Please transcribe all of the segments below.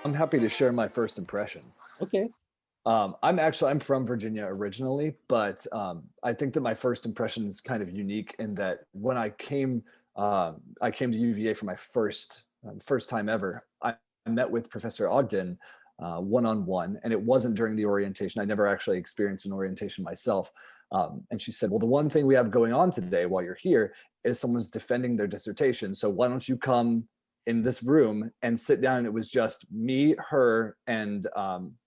I'm happy to share my first impressions. Okay. I'm from Virginia originally, but I think that my first impression is kind of unique in that when I came to UVA for my first time ever. I met with Professor Ogden one on one, and it wasn't during the orientation. I never actually experienced an orientation myself. And she said, "Well, the one thing we have going on today while you're here is someone's defending their dissertation. So why don't you come in this room and sit down?" And it was just me, her, and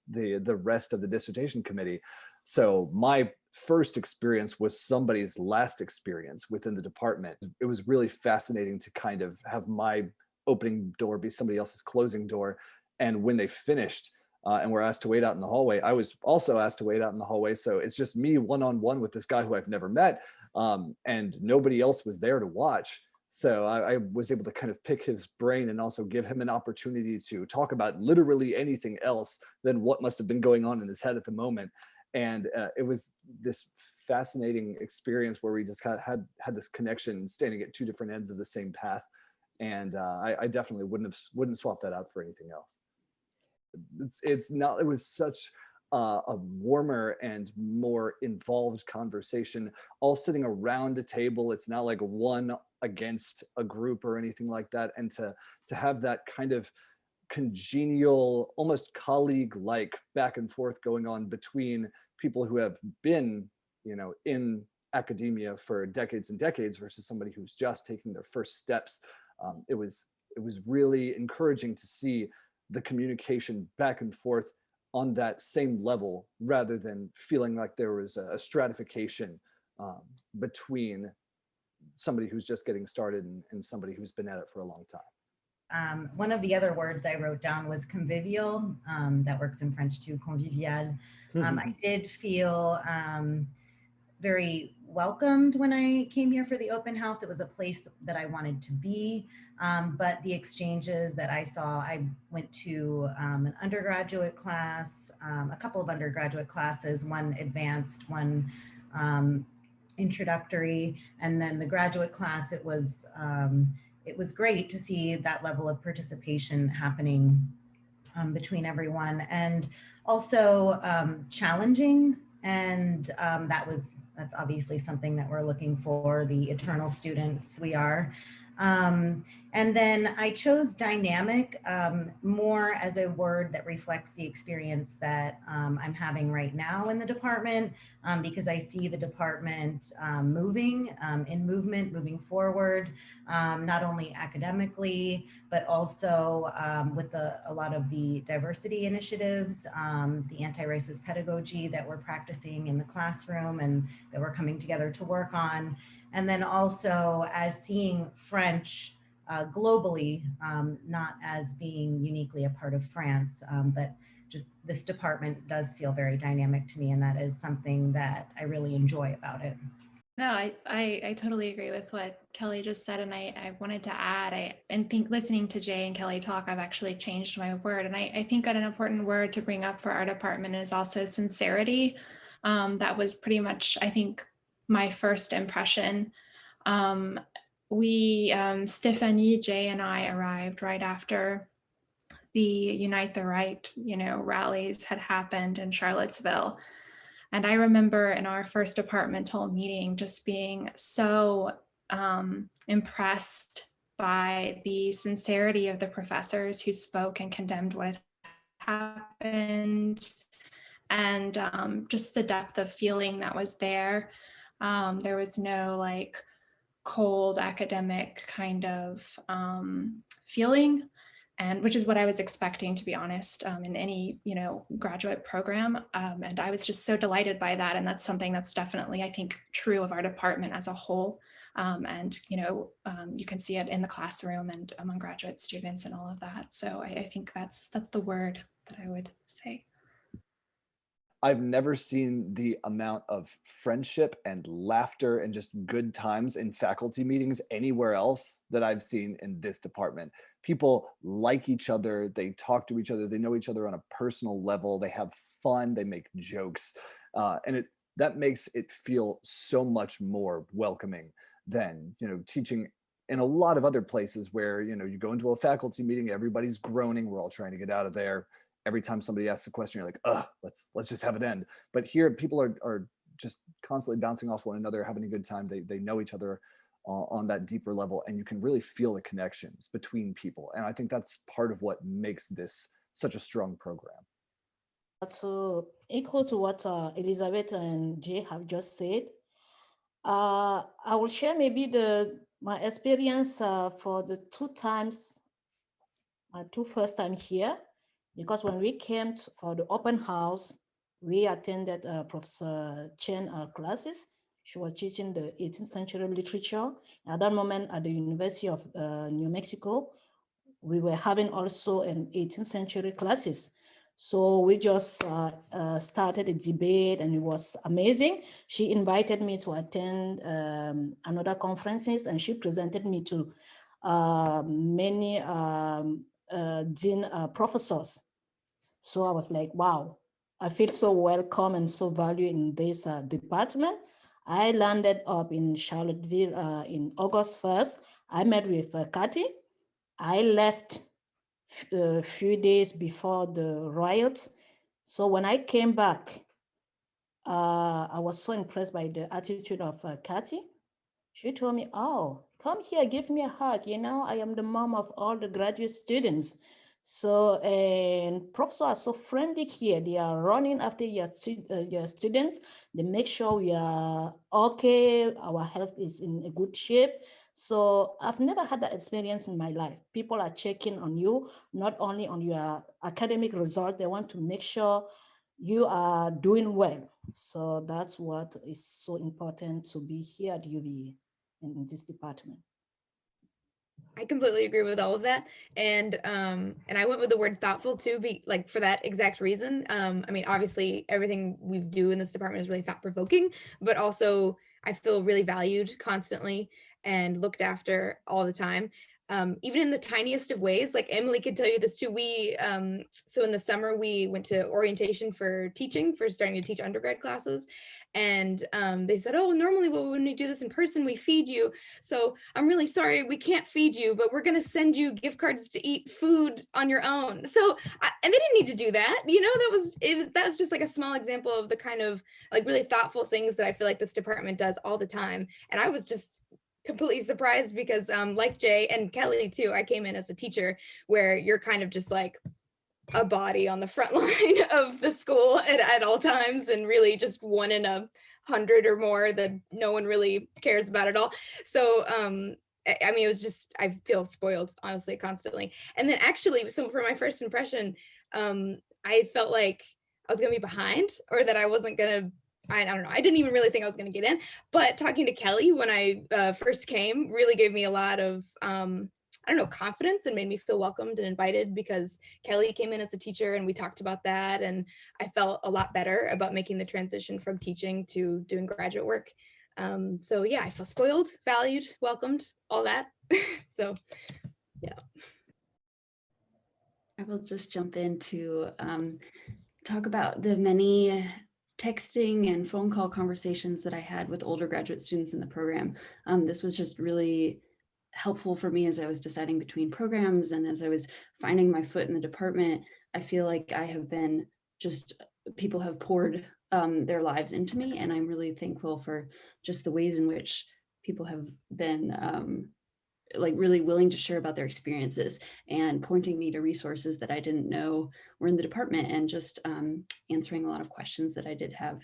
the rest of the dissertation committee. So my first experience was somebody's last experience within the department. It was really fascinating to kind of have my opening door be somebody else's closing door. And when they finished and were asked to wait out in the hallway, I was also asked to wait out in the hallway. So it's just me one on one with this guy who I've never met, and nobody else was there to watch. So I was able to kind of pick his brain and also give him an opportunity to talk about literally anything else than what must have been going on in his head at the moment. And it was this fascinating experience where we just had this connection, standing at two different ends of the same path. And I definitely wouldn't swap that out for anything else. It's not. It was such a warmer and more involved conversation, all sitting around a table. It's not like one against a group or anything like that. And to have that kind of congenial, almost colleague-like back and forth going on between people who have been, in academia for decades and decades versus somebody who's just taking their first steps. It was really encouraging to see the communication back and forth on that same level, rather than feeling like there was a stratification between somebody who's just getting started and somebody who's been at it for a long time. One of the other words I wrote down was convivial. That works in French too, convivial. I did feel very welcomed when I came here for the open house. It was a place that I wanted to be, but the exchanges that I saw, I went to an undergraduate class, a couple of undergraduate classes, one advanced, one introductory, and then the graduate class. It was great to see that level of participation happening between everyone, and also challenging. And that's obviously something that we're looking for, the eternal students we are. And then I chose dynamic more as a word that reflects the experience that I'm having right now in the department, because I see the department moving moving forward, not only academically, but also with a lot of the diversity initiatives, the anti-racist pedagogy that we're practicing in the classroom and that we're coming together to work on. And then also as seeing French globally, not as being uniquely a part of France, but just this department does feel very dynamic to me, and that is something that I really enjoy about it. No, I totally agree with what Kelly just said. And I wanted to add, I think listening to Jay and Kelly talk, I've actually changed my word. And I think an important word to bring up for our department is also sincerity. That was pretty much, I think, my first impression. Stephanie, Jay, and I arrived right after the Unite the Right, rallies had happened in Charlottesville. And I remember in our first departmental meeting just being so impressed by the sincerity of the professors who spoke and condemned what had happened, and just the depth of feeling that was there. There was no like cold academic kind of feeling, and which is what I was expecting, to be honest, in any, you know, graduate program. And I was just so delighted by that. And that's something that's definitely, I think, true of our department as a whole. And, you know, you can see it in the classroom and among graduate students and all of that. So I think that's the word that I would say. I've never seen the amount of friendship and laughter and just good times in faculty meetings anywhere else that I've seen in this department. People like each other, they talk to each other, they know each other on a personal level, they have fun, they make jokes, and that makes it feel so much more welcoming than, you know, teaching in a lot of other places where, you know, you go into a faculty meeting, everybody's groaning, we're all trying to get out of there. Every time somebody asks a question, you're like, let's just have it end. But here, people are just constantly bouncing off one another, having a good time. They know each other on that deeper level, and you can really feel the connections between people. And I think that's part of what makes this such a strong program. To equal to what Elizabeth and Jay have just said, I will share maybe my experience for the my two first time here, because when we came for the open house, we attended Professor Chen classes. She was teaching the 18th century literature. At that moment at the University of New Mexico, we were having also an 18th century classes. So we just started a debate, and it was amazing. She invited me to attend another conferences, and she presented me to many dean professors. So I was like, wow, I feel so welcome and so valued in this department. I landed up in Charlottesville in August 1st. I met with Kathy. I left a few days before the riots. So when I came back, I was so impressed by the attitude of Kathy. She told me, oh, come here, give me a hug. You know, I am the mom of all the graduate students. So, and professors are so friendly here. They are running after your students. They make sure we are okay, our health is in a good shape. So I've never had that experience in my life. People are checking on you, not only on your academic result, they want to make sure you are doing well. So that's what is so important to be here at UVA in this department. I completely agree with all of that. And I went with the word thoughtful too, like for that exact reason. I mean, obviously everything we do in this department is really thought provoking, but also I feel really valued constantly and looked after all the time. Even in the tiniest of ways, like Emily could tell you this too. So in the summer, we went to orientation for teaching, for starting to teach undergrad classes. And they said, oh, normally when we do this in person, we feed you. So I'm really sorry, we can't feed you, but we're going to send you gift cards to eat food on your own. So, and they didn't need to do that. You know, that was just like a small example of the kind of like really thoughtful things that I feel like this department does all the time. And I was just completely surprised because like Jay and Kelly too, I came in as a teacher where you're kind of just like a body on the front line of the school at all times, and really just 1 in 100 or more that no one really cares about at all. So I mean, it was just, I feel spoiled, honestly, constantly. And then actually, so for my first impression, I felt like I was gonna be behind, or that I wasn't gonna, I don't know, I didn't even really think I was gonna get in. But talking to Kelly when I first came really gave me a lot of I don't know, confidence, and made me feel welcomed and invited, because Kelly came in as a teacher and we talked about that. And I felt a lot better about making the transition from teaching to doing graduate work. So yeah, I feel spoiled, valued, welcomed, all that. So yeah. I will just jump in to talk about the many texting and phone call conversations that I had with older graduate students in the program. This was just really helpful for me as I was deciding between programs and as I was finding my foot in the department. I feel like I have been people have poured their lives into me, and I'm really thankful for just the ways in which people have been like really willing to share about their experiences and pointing me to resources that I didn't know were in the department, and just answering a lot of questions that I did have.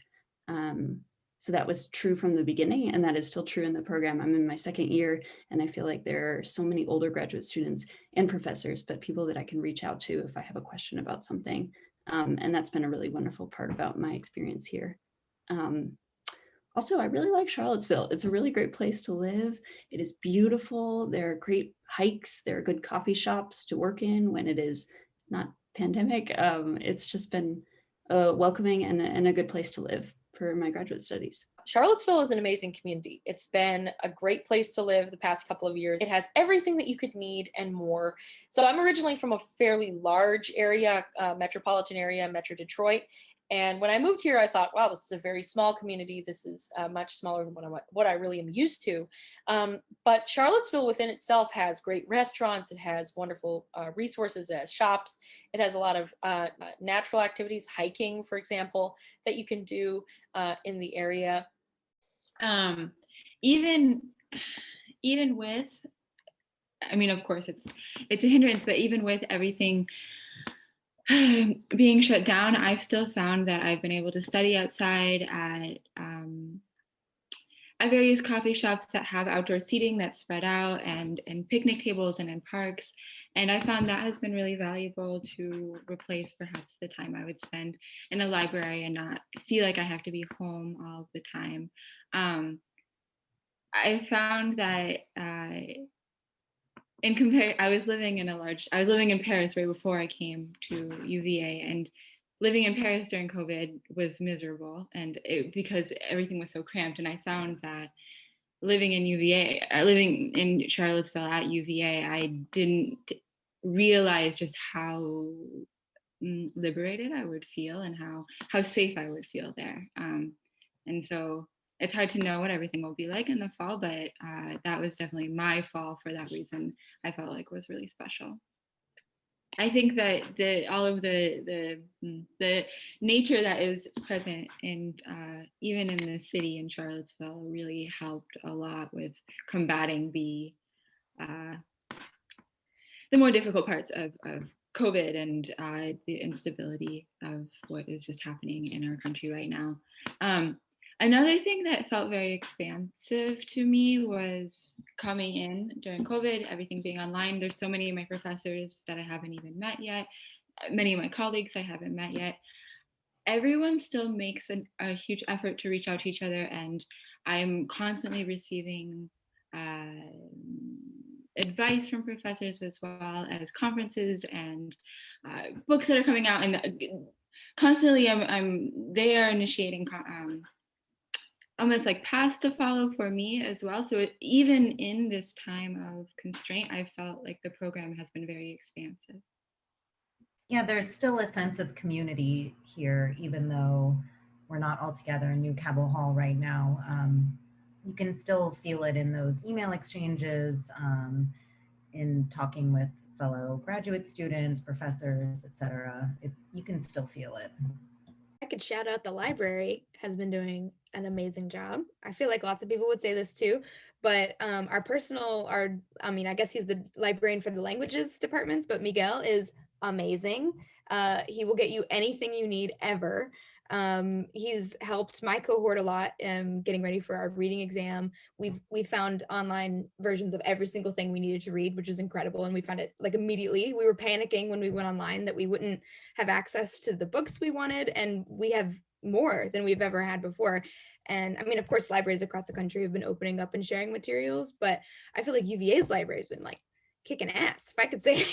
So that was true from the beginning, and that is still true in the program. I'm in my second year, and I feel like there are so many older graduate students and professors, but people that I can reach out to if I have a question about something. And that's been a really wonderful part about my experience here. Also, I really like Charlottesville. It's a really great place to live. It is beautiful. There are great hikes. There are good coffee shops to work in when it is not pandemic. It's just been welcoming and a good place to live for my graduate studies. Charlottesville is an amazing community. It's been a great place to live the past couple of years. It has everything that you could need and more. So I'm originally from a fairly large area, metropolitan area, Metro Detroit. And when I moved here, I thought, wow, this is a very small community. This is much smaller than what I really am used to. But Charlottesville within itself has great restaurants. It has wonderful resources. It has shops. It has a lot of natural activities, hiking, for example, that you can do in the area. Even with, I mean, of course, it's a hindrance, but even with everything being shut down, I've still found that I've been able to study outside at various coffee shops that have outdoor seating that's spread out, and picnic tables and in parks. And I found that has been really valuable to replace perhaps the time I would spend in a library and not feel like I have to be home all the time. I found that I was living in Paris right before I came to UVA, and living in Paris during COVID was miserable, and because everything was so cramped. And I found that living in Charlottesville at UVA, I didn't realize just how liberated I would feel and how safe I would feel there. And so it's hard to know what everything will be like in the fall, but that was definitely my fall for that reason. I felt like was really special. I think that all of the nature that is present in even in the city in Charlottesville really helped a lot with combating the more difficult parts of COVID and the instability of what is just happening in our country right now. Another thing that felt very expansive to me was coming in during COVID, everything being online. There's so many of my professors that I haven't even met yet. Many of my colleagues I haven't met yet. Everyone still makes a huge effort to reach out to each other, and I'm constantly receiving advice from professors, as well as conferences and books that are coming out, and constantly they are initiating almost like paths to follow for me as well. So even in this time of constraint, I felt like the program has been very expansive. Yeah, there's still a sense of community here, even though we're not all together in New Cabell Hall right now. You can still feel it in those email exchanges, in talking with fellow graduate students, professors, etc. You can still feel it. I could shout out the library has been doing an amazing job. I feel like lots of people would say this too, but I guess he's the librarian for the languages departments, but Miguel is amazing. He will get you anything you need ever. He's helped my cohort a lot getting ready for our reading exam. We found online versions of every single thing we needed to read, which is incredible. And we found it like immediately. We were panicking when we went online that we wouldn't have access to the books we wanted. And we have more than we've ever had before. And I mean, of course, libraries across the country have been opening up and sharing materials, but I feel like UVA's library has been like kicking ass, if I could say.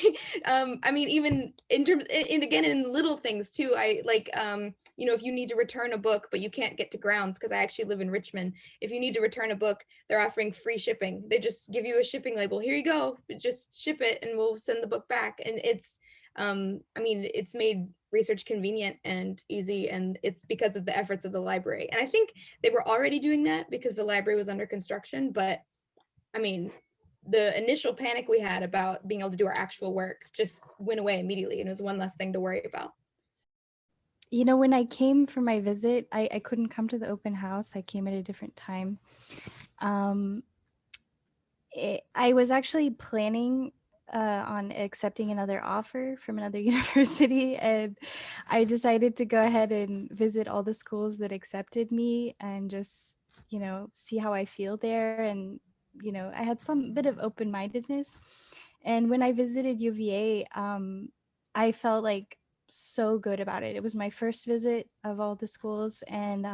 I mean, even in terms, again, in little things too, I like, if you need to return a book, but you can't get to grounds, because I actually live in Richmond. If you need to return a book, they're offering free shipping. They just give you a shipping label. Here you go, just ship it and we'll send the book back. And it's, it's made research convenient and easy, and it's because of the efforts of the library. And I think they were already doing that because the library was under construction, but I mean, the initial panic we had about being able to do our actual work just went away immediately, and it was one less thing to worry about. You know, when I came for my visit, I couldn't come to the open house. I came at a different time. I was actually planning on accepting another offer from another university, and I decided to go ahead and visit all the schools that accepted me and just, see how I feel there. And, I had some bit of open-mindedness. And when I visited UVA, I felt like so good about it. It was my first visit of all the schools, and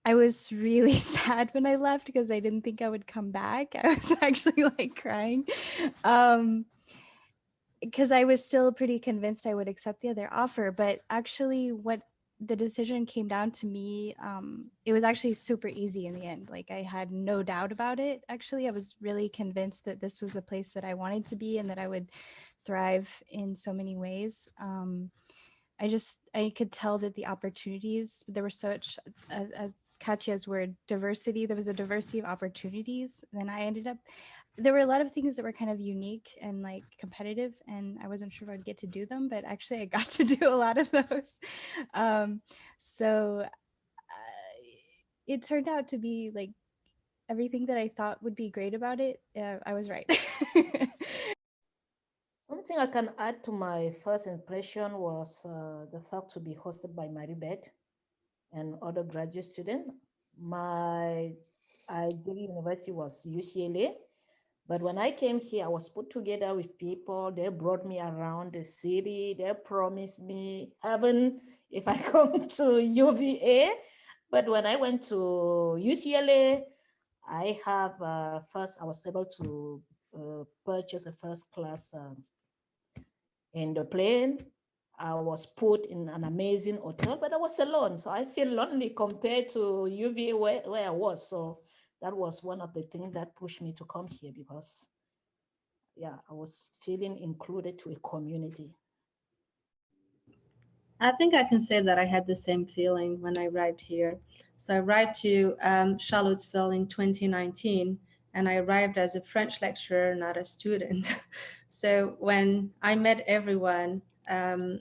I was really sad when I left because I didn't think I would come back. I was actually like crying. Because I was still pretty convinced I would accept the other offer. But actually, what the decision came down to me, it was actually super easy in the end. Like, I had no doubt about it. Actually, I was really convinced that this was a place that I wanted to be and that I would thrive in so many ways. I could tell that the opportunities, there were such, as Katya's word, diversity, there was a diversity of opportunities. And I ended up, there were a lot of things that were kind of unique and like competitive, and I wasn't sure if I'd get to do them, but actually I got to do a lot of those. So it turned out to be like everything that I thought would be great about it. I was right. Something I can add to my first impression was the fact to be hosted by Maribeth and other graduate students. My ideal university was UCLA, but when I came here, I was put together with people. They brought me around the city. They promised me heaven if I come to UVA. But when I went to UCLA, I was able to purchase a first class in the plane. I was put in an amazing hotel, but I was alone. So I feel lonely compared to UVA where I was. So that was one of the things that pushed me to come here because, yeah, I was feeling included to a community. I think I can say that I had the same feeling when I arrived here. So I arrived to Charlottesville in 2019, and I arrived as a French lecturer, not a student. So when I met everyone,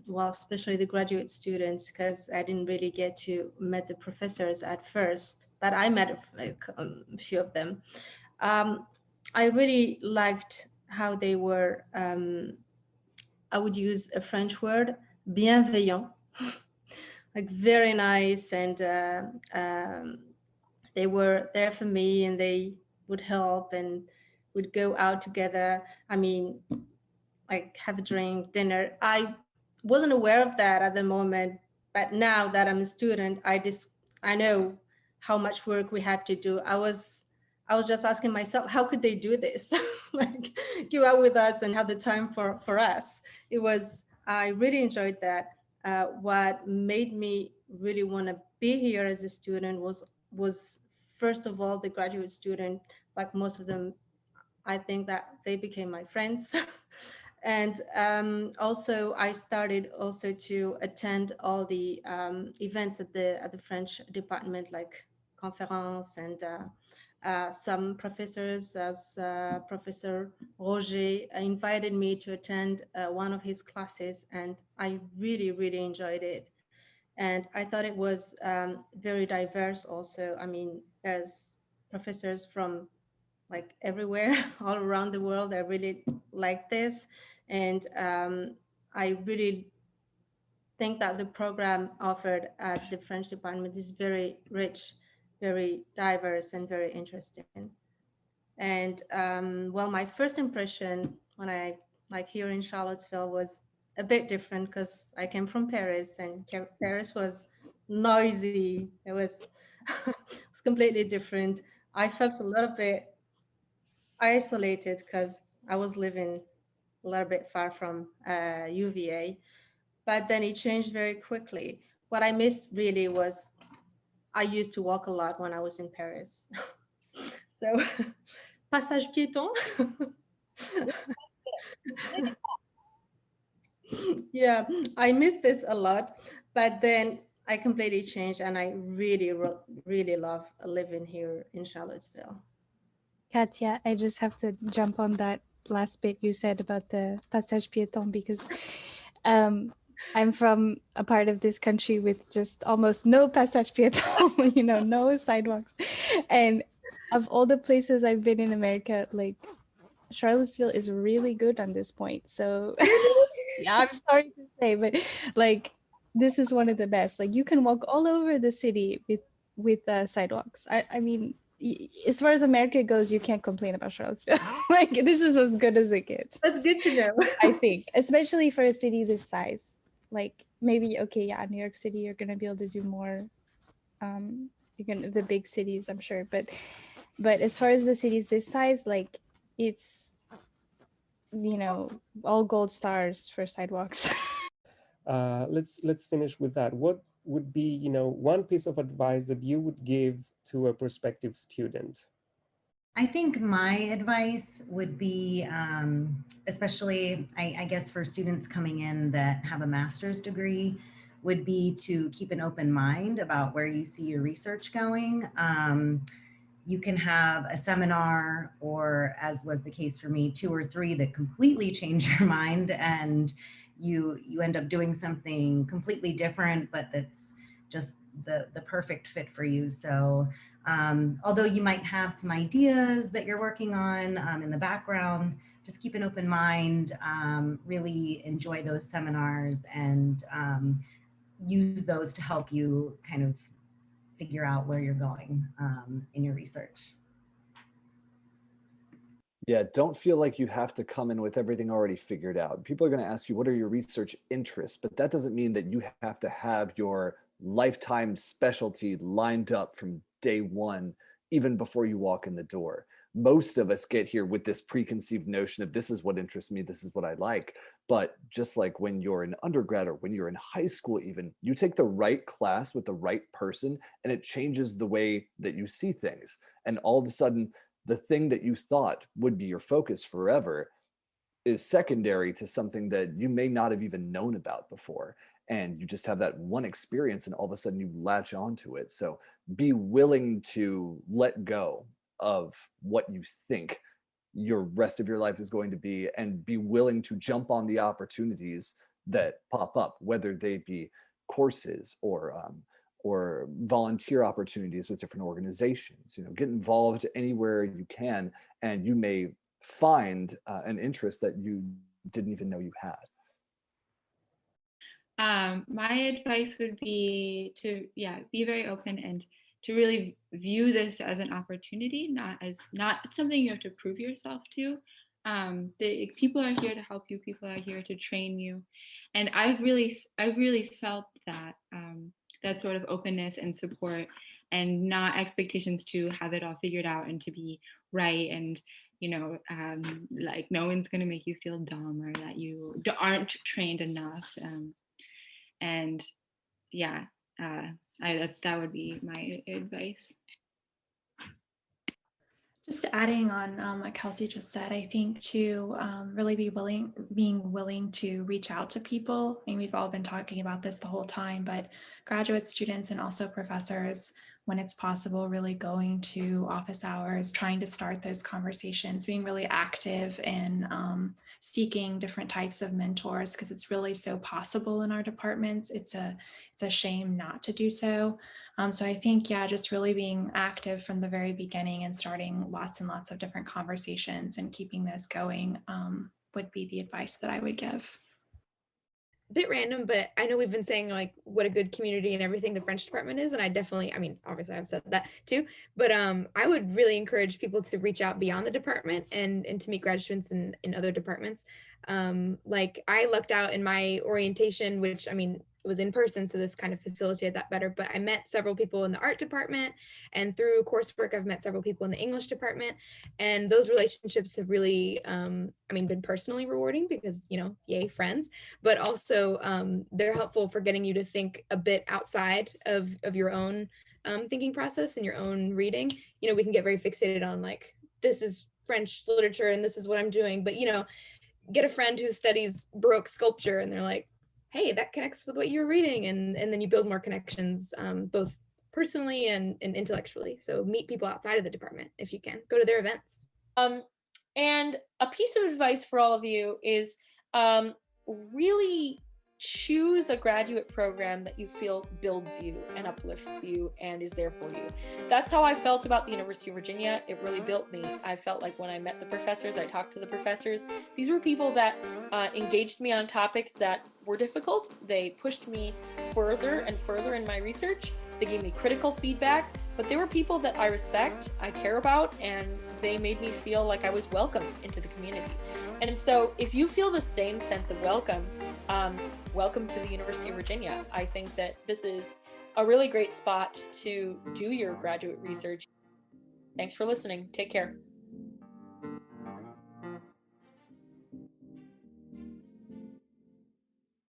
well, especially the graduate students, because I didn't really get to meet the professors at first, but I met a few of them. I really liked how they were, I would use a French word, bienveillant, like very nice, and they were there for me, and they would help and would go out together. I mean, like have a drink, dinner. I wasn't aware of that at the moment, but now that I'm a student, I know how much work we had to do. I was just asking myself, how could they do this? Like go out with us and have the time for us. I really enjoyed that. What made me really want to be here as a student was first of all the graduate student. Like most of them, I think that they became my friends. And also I started also to attend all the events at the French department, like conference, and some professors, as Professor Roger, invited me to attend one of his classes, and I really, really enjoyed it. And I thought it was very diverse also. I mean, there's professors from like everywhere, all around the world. I really like this. And I really think that the program offered at the French department is very rich, very diverse, and very interesting. And well, my first impression when I like here in Charlottesville was a bit different because I came from Paris, and Paris was noisy. It was completely different. I felt a little bit isolated because I was living a little bit far from UVA, but then it changed very quickly. What I missed really was I used to walk a lot when I was in Paris. So, passage piéton. Yeah, I missed this a lot, but then I completely changed, and I really, really love living here in Charlottesville. Katya, I just have to jump on that last bit you said about the passage piéton, because I'm from a part of this country with just almost no passage piéton, no sidewalks. And of all the places I've been in America, like Charlottesville is really good on this point. So yeah, I'm sorry to say, but like this is one of the best. Like you can walk all over the city with sidewalks. I mean, as far as America goes, you can't complain about Charlottesville. Like this is as good as it gets. That's good to know. I think, especially for a city this size. Like maybe okay, yeah, New York City, you're gonna be able to do more. The big cities, I'm sure, but as far as the cities this size, like it's all gold stars for sidewalks. Let's finish with that. What would be, one piece of advice that you would give to a prospective student? I think my advice would be, especially, I guess, for students coming in that have a master's degree, would be to keep an open mind about where you see your research going. You can have a seminar, or as was the case for me, 2 or 3 that completely change your mind, and you end up doing something completely different, but that's just the perfect fit for you. So although you might have some ideas that you're working on in the background, just keep an open mind, really enjoy those seminars, and use those to help you kind of figure out where you're going in your research. Yeah, don't feel like you have to come in with everything already figured out. People are going to ask you, what are your research interests? But that doesn't mean that you have to have your lifetime specialty lined up from day one, even before you walk in the door. Most of us get here with this preconceived notion of this is what interests me, this is what I like. But just like when you're an undergrad or when you're in high school, even, you take the right class with the right person and it changes the way that you see things. And all of a sudden, the thing that you thought would be your focus forever is secondary to something that you may not have even known about before. And you just have that one experience and all of a sudden you latch onto it. So be willing to let go of what you think your rest of your life is going to be, and be willing to jump on the opportunities that pop up, whether they be courses or volunteer opportunities with different organizations. Get involved anywhere you can, and you may find an interest that you didn't even know you had. My advice would be to, be very open and to really view this as an opportunity, not something you have to prove yourself to. People are here to help you. People are here to train you, and I've really felt that that sort of openness and support, and not expectations to have it all figured out and to be right, and like no one's going to make you feel dumb or that you aren't trained enough. And yeah, that would be my advice. Just adding on what Kelsey just said, I think to really being willing to reach out to people. I mean, we've all been talking about this the whole time, but graduate students and also professors, when it's possible, really going to office hours, trying to start those conversations, being really active in seeking different types of mentors, because it's really so possible in our departments. It's a shame not to do so. So I think, just really being active from the very beginning and starting lots and lots of different conversations and keeping those going would be the advice that I would give. A bit random, but I know we've been saying like what a good community and everything the French department is, and I definitely, obviously I've said that too, but I would really encourage people to reach out beyond the department and to meet grad students in other departments. Like I lucked out in my orientation, which it was in person, so this kind of facilitated that better, but I met several people in the art department, and through coursework I've met several people in the English department, and those relationships have really been personally rewarding because yay friends, but also they're helpful for getting you to think a bit outside of your own thinking process and your own reading. We can get very fixated on like, this is French literature and this is what I'm doing, but get a friend who studies Baroque sculpture and they're like, hey, that connects with what you're reading, and then you build more connections, both personally and intellectually. So meet people outside of the department if you can. Go to their events. And a piece of advice for all of you is really choose a graduate program that you feel builds you and uplifts you and is there for you. That's how I felt about the University of Virginia. It really built me. I felt like when I met the professors, I talked to the professors, these were people that engaged me on topics that were difficult. They pushed me further and further in my research. They gave me critical feedback, but they were people that I respect, I care about, and they made me feel like I was welcome into the community. And so if you feel the same sense of welcome, welcome to the University of Virginia. I think that this is a really great spot to do your graduate research. Thanks for listening. Take care.